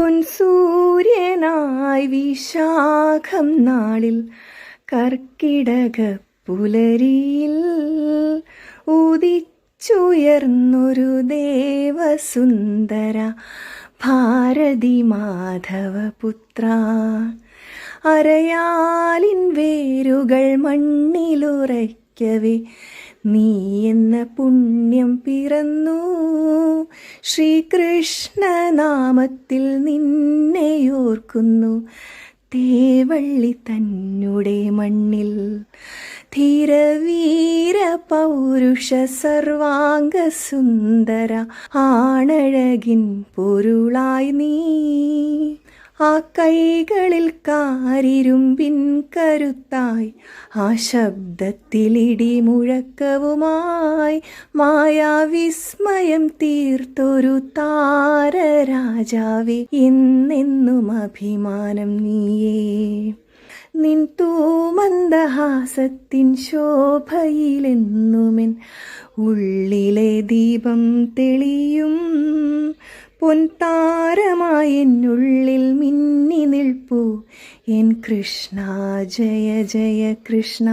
പൊൻസൂര്യനായി വിശാഖം നാളിൽ കർക്കിടക പുലരിയിൽ ഉദിച്ചുയർന്നൊരു ദേവസുന്ദര ഭാരതി മാധവപുത്ര. അരയാലിൻ വേരുകൾ മണ്ണിലുറയ്ക്കവേ നീ എന്ന പുണ്യം പിറന്നു. ശ്രീകൃഷ്ണനാമത്തിൽ നിന്നെയോർക്കുന്നു തേവള്ളി തന്നെ മണ്ണിൽ. ധീരവീര പൗരുഷ സർവാംഗ സുന്ദര ആണഴകിൻ പൊരുളായി നീ. ആ കൈകളിൽ കാരിരുമ്പിൻ കരുത്തായി, ആ ശബ്ദത്തിലിടി മുഴക്കവുമായി മായാവിസ്മയം തീർത്തൊരു താരരാജാവേ, എന്നെന്നും അഭിമാനം നീയേ. നിൻ തൂമന്ദഹാസത്തിൻ ശോഭയിലെന്നുമെൻ ഉള്ളിലെ ദീപം തെളിയും. പൊൻതാരമായി എന്നുള്ളിൽ മിന്നി നിൽപ്പൂ എൻ കൃഷ്ണ, ജയ ജയ കൃഷ്ണ.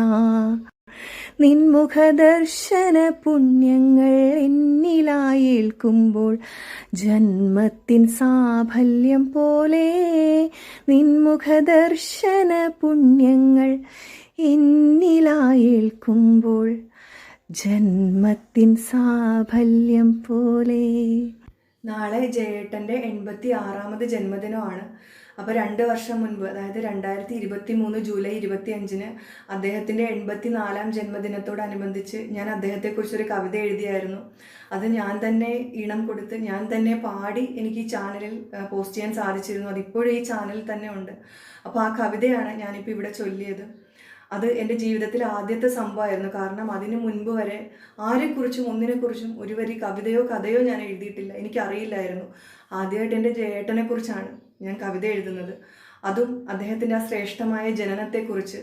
നിൻമുഖദർശന പുണ്യങ്ങൾ എന്നിലായേൽക്കുമ്പോൾ ജന്മത്തിൻ സാഫല്യം പോലെ. നിൻമുഖദർശന പുണ്യങ്ങൾ എന്നിലായേൽക്കുമ്പോൾ ജന്മത്തിൻ സാഫല്യം പോലെ. നാളെ ജയേട്ടൻ്റെ 86ാമത് ജന്മദിനമാണ്. അപ്പോൾ 2 വർഷം മുൻപ്, അതായത് 2023 ജൂലൈ 25 അദ്ദേഹത്തിൻ്റെ 84ാം ജന്മദിനത്തോടനുബന്ധിച്ച് ഞാൻ അദ്ദേഹത്തെക്കുറിച്ചൊരു കവിത എഴുതിയായിരുന്നു. അത് ഞാൻ തന്നെ ഈണം കൊടുത്ത് ഞാൻ തന്നെ പാടി എനിക്ക് ഈ ചാനലിൽ പോസ്റ്റ് ചെയ്യാൻ സാധിച്ചിരുന്നു. അതിപ്പോഴും ഈ ചാനലിൽ തന്നെ ഉണ്ട്. അപ്പോൾ ആ കവിതയാണ് ഞാനിപ്പോൾ ഇവിടെ ചൊല്ലിയത്. അത് എൻ്റെ ജീവിതത്തിൽ ആദ്യത്തെ സംഭവമായിരുന്നു. കാരണം അതിനു മുൻപ് വരെ ആരെക്കുറിച്ചും ഒന്നിനെക്കുറിച്ചും ഒരു വരി കവിതയോ കഥയോ ഞാൻ എഴുതിയിട്ടില്ല. എനിക്കറിയില്ലായിരുന്നു. ആദ്യമായിട്ട് എൻ്റെ ജയേട്ടനെ കുറിച്ചാണ് ഞാൻ കവിത എഴുതുന്നത്. അതും അദ്ദേഹത്തിൻ്റെ ആ ശ്രേഷ്ഠമായ ജനനത്തെക്കുറിച്ച്,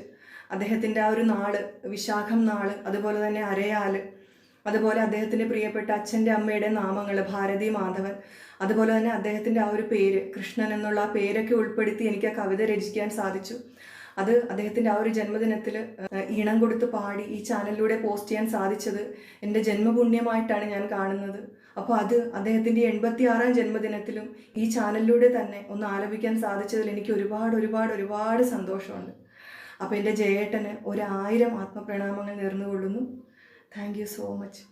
അദ്ദേഹത്തിൻ്റെ ആ ഒരു നാള്, വിശാഖം നാള്, അതുപോലെ തന്നെ അരയാല്, അതുപോലെ അദ്ദേഹത്തിൻ്റെ പ്രിയപ്പെട്ട അച്ഛൻ്റെ അമ്മയുടെ നാമങ്ങൾ ഭാരതി മാധവൻ, അതുപോലെ തന്നെ അദ്ദേഹത്തിൻ്റെ ആ ഒരു പേര് കൃഷ്ണൻ എന്നുള്ള ആ പേരൊക്കെ ഉൾപ്പെടുത്തി എനിക്ക് ആ കവിത രചിക്കാൻ സാധിച്ചു. അത് അദ്ദേഹത്തിൻ്റെ ആ ഒരു ജന്മദിനത്തിൽ ഈണം കൊടുത്ത് പാടി ഈ ചാനലിലൂടെ പോസ്റ്റ് ചെയ്യാൻ സാധിച്ചത് എൻ്റെ ജന്മപുണ്യമായിട്ടാണ് ഞാൻ കാണുന്നത്. അപ്പോൾ അത് അദ്ദേഹത്തിൻ്റെ 86ാം ജന്മദിനത്തിലും ഈ ചാനലിലൂടെ തന്നെ ഒന്ന് ആലപിക്കാൻ സാധിച്ചതിൽ എനിക്ക് ഒരുപാട് സന്തോഷമുണ്ട്. അപ്പോൾ എൻ്റെ ജയേട്ടന് 1000 ആത്മപ്രണാമങ്ങൾ നേർന്നുകൊള്ളുന്നു. Thank you so much.